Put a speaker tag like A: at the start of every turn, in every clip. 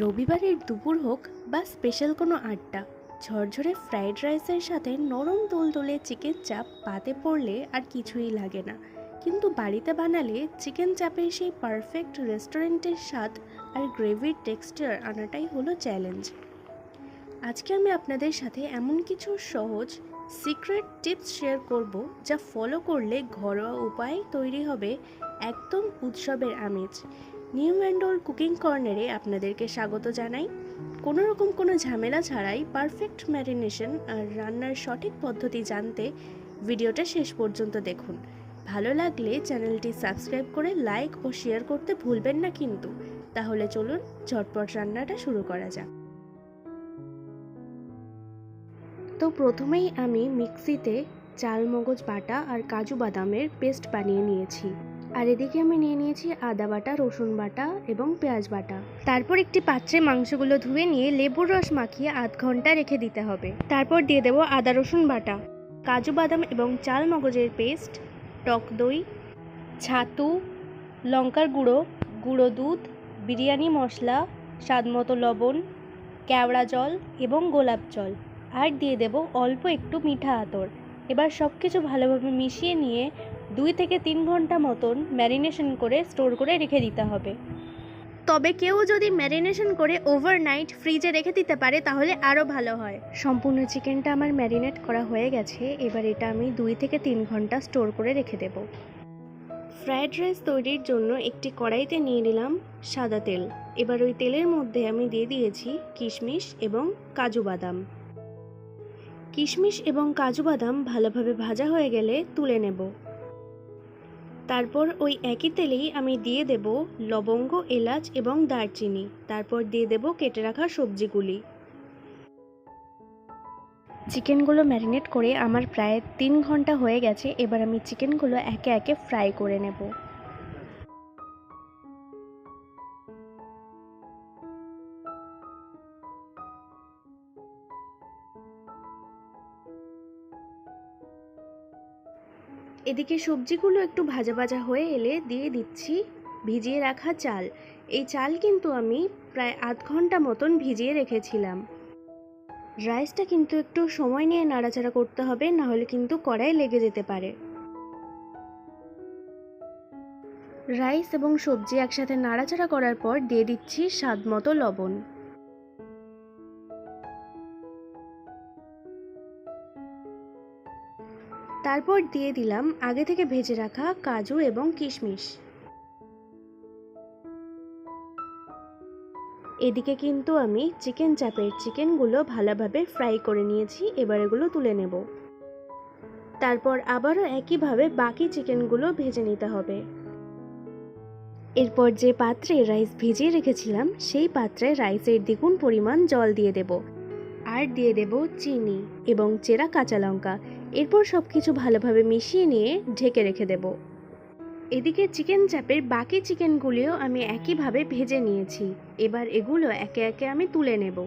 A: রবিবারের দুপুর হোক বা স্পেশাল কোনো আড্ডা, ঝরঝরে ফ্রাইড রাইসের সাথে নরম তুলতুলে চিকেন চাপ পাতে পড়লে আর কিছুই লাগে না। কিন্তু বাড়িতে বানালে চিকেন চাপের সেই পারফেক্ট রেস্টুরেন্টের স্বাদ আর গ্রেভির টেক্সচার আনাটাই হলো চ্যালেঞ্জ। আজকে আমি আপনাদের সাথে এমন কিছু সহজ সিক্রেট টিপস শেয়ার করব, যা ফলো করলে ঘরোয়া উপায়ে তৈরি হবে একদম উৎসবের আমেজ। নিউ অ্যান্ড ওল্ড কুকিং কর্নারে আপনাদেরকে স্বাগত জানাই। কোনো ঝামেলা ছাড়াই পারফেক্ট ম্যারিনেশন আর রান্নার সঠিক পদ্ধতি জানতে ভিডিওটা শেষ পর্যন্ত দেখুন। ভালো লাগলে চ্যানেলটি সাবস্ক্রাইব করে লাইক ও শেয়ার করতে ভুলবেন না কিন্তু। তাহলে চলুন ঝটপট রান্নাটা শুরু করা যাক। তো প্রথমেই আমি মিক্সিতে চাল মগজ বাটা আর কাজু বাদামের পেস্ট বানিয়ে নিয়েছি। আর এদিকে আমি নিয়ে নিয়েছি আদা বাটা, রসুন বাটা এবং পেঁয়াজ বাটা। তারপর একটি পাত্রে মাংসগুলো ধুয়ে নিয়ে লেবুর রস মাখিয়ে আধ ঘন্টা রেখে দিতে হবে। তারপর দিয়ে দেবো আদা রসুন বাটা, কাজু বাদাম এবং চাল মগজের পেস্ট, টক দই, ছাতু, লঙ্কার গুঁড়ো, গুঁড়ো দুধ, বিরিয়ানি মশলা, স্বাদমতো লবণ, কেওড়া জল এবং গোলাপ জল, আর দিয়ে দেব অল্প একটু মিঠা আতর। এবার সব কিছু ভালোভাবে মিশিয়ে নিয়ে 2 থেকে 3 ঘন্টা মতন ম্যারিনেশন করে স্টোর করে রেখে দিতে হবে। তবে কেউ যদি ম্যারিনেশন করে ওভারনাইট ফ্রিজে রেখে দিতে পারে তাহলে আরও ভালো হয়। সম্পূর্ণ চিকেনটা আমার ম্যারিনেট করা হয়ে গেছে। এবার এটা আমি 2 থেকে 3 ঘন্টা স্টোর করে রেখে দেব। ফ্রায়েড রাইস তৈরির জন্য একটি কড়াইতে নিয়ে নিলাম সাদা তেল। এবার ওই তেলের মধ্যে আমি দিয়ে দিয়েছি কিশমিশ এবং কাজু বাদাম। কিশমিশ এবং কাজু বাদাম ভালোভাবে ভাজা হয়ে গেলে তুলে নেব। তারপর ওই একই তেলেই আমি দিয়ে দেব লবঙ্গ, এলাচ এবং দারচিনি। তারপর দিয়ে দেব কেটে রাখা সবজিগুলি। চিকেনগুলো ম্যারিনেট করে আমার প্রায় 3 ঘন্টা হয়ে গেছে। এবার আমি চিকেনগুলো একে একে ফ্রাই করে নেব। এদিকে সবজিগুলো একটু ভাজা ভাজা হয়ে এলে দিয়ে দিচ্ছি ভিজিয়ে রাখা চাল। এই চাল কিন্তু আমি প্রায় আধ ঘন্টা মতন ভিজিয়ে রেখেছিলাম। রাইসটা কিন্তু একটু সময় নিয়ে নাড়াচাড়া করতে হবে, না হলে কিন্তু কড়াই লেগে যেতে পারে। রাইস এবং সবজি একসাথে নাড়াচাড়া করার পর দিয়ে দিচ্ছি স্বাদমতো লবণ। তারপর দিয়ে দিলাম আগে থেকে ভেজে রাখা কাজু এবং কিশমিশ। এদিকে কিন্তু আমি চিকেন চাপের চিকেনগুলো ভালোভাবে ফ্রাই করে নিয়েছি। এবার এগুলো তুলে নেব। তারপর আবারও একইভাবে বাকি চিকেনগুলো ভেজে নিতে হবে। এরপর যে পাত্রে রাইস ভিজিয়ে রেখেছিলাম সেই পাত্রে রাইসের দ্বিগুণ পরিমাণ জল দিয়ে দেব। আর দিয়ে দেব চিনি এবং চেরা কাঁচা লঙ্কা। এরপর সব কিছু ভালোভাবে মিশিয়ে নিয়ে ঢেকে রেখে দেব। এদিকে চিকেন চাপের বাকি চিকেনগুলিও আমি একইভাবে ভেজে নিয়েছি। এবার এগুলো একে একে আমি তুলে নেব।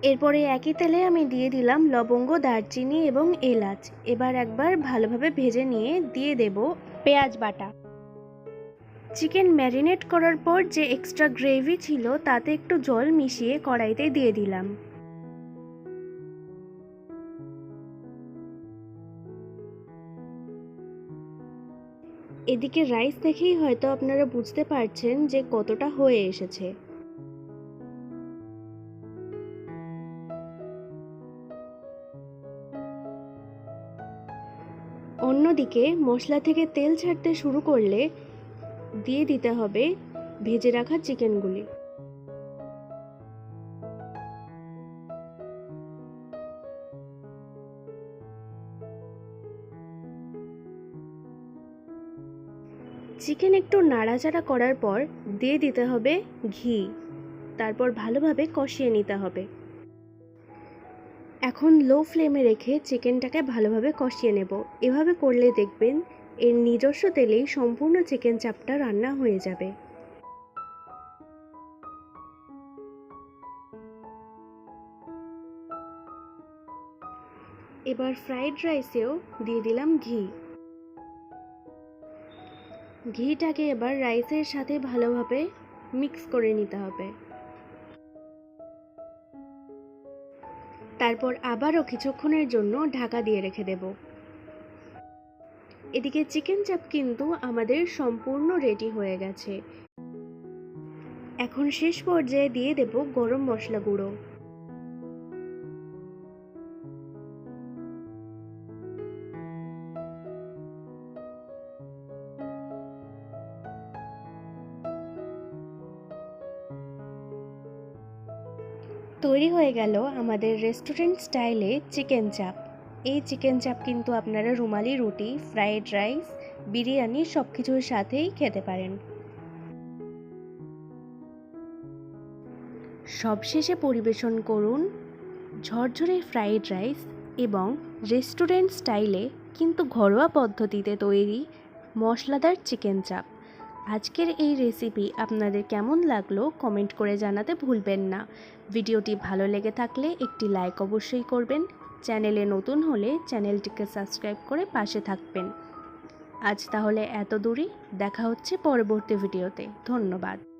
A: এরপরে একই তেলে আমি দিয়ে দিলাম লবঙ্গ, দারচিনি এবং এলাচ। এবার একবার ভালোভাবে ভেজে নিয়ে দিয়ে দেব পেঁয়াজ বাটা। চিকেন ম্যারিনেট করার পর যে এক্সট্রা গ্রেভি ছিল তাতে একটু জল মিশিয়ে কড়াইতে দিয়ে দিলাম। এদিকে রাইস দেখেই হয়তো আপনারা বুঝতে পারছেন যে কতটা হয়ে এসেছে। অন্যদিকে মশলা থেকে তেল ছাড়তে শুরু করলে দিয়ে দিতে হবে ভেজে রাখা চিকেনগুলি। চিকেন একটু নাড়াচাড়া করার পর দিয়ে দিতে হবে ঘি। তারপর ভালোভাবে কষিয়ে নিতে হবে। এখন লো ফ্লেমে রেখে চিকেনটাকে ভালোভাবে কষিয়ে নেব। এভাবে করলে দেখবেন এর নিজস্ব তেলেই সম্পূর্ণ চিকেন চাপটা রান্না হয়ে যাবে। এবার ফ্রাইড রাইসেও দিয়ে দিলাম ঘি। ঘিটাকে এবার রাইসের সাথে ভালোভাবে মিক্স করে নিতে হবে। তারপর আবারও কিছুক্ষণের জন্য ঢাকা দিয়ে রেখে দেব। এদিকে চিকেন চাপ কিন্তু আমাদের সম্পূর্ণ রেডি হয়ে গেছে। এখন শেষ পর্যায়ে দিয়ে দেব গরম মশলা গুঁড়ো। তৈরি হয়ে গেল আমাদের রেস্টুরেন্ট স্টাইলে চিকেন চাপ। এই চিকেন চাপ কিন্তু আপনারা রুমালি রুটি, ফ্রাইড রাইস, বিরিয়ানি সব কিছুর সাথেই খেতে পারেন। সবশেষে পরিবেশন করুন ঝরঝরে ফ্রাইড রাইস এবং রেস্টুরেন্ট স্টাইলে কিন্তু ঘরোয়া পদ্ধতিতে তৈরি মশলাদার চিকেন চাপ। আজকের এই রেসিপি আপনাদের কেমন লাগলো কমেন্ট করে জানাতে ভুলবেন না। ভিডিওটি ভালো লেগে থাকলে একটি লাইক অবশ্যই করবেন। চ্যানেলে নতুন হলে চ্যানেলটিকে সাবস্ক্রাইব করে পাশে থাকবেন। আজ তাহলে এত দূরই, দেখা হচ্ছে পরবর্তী ভিডিওতে। ধন্যবাদ।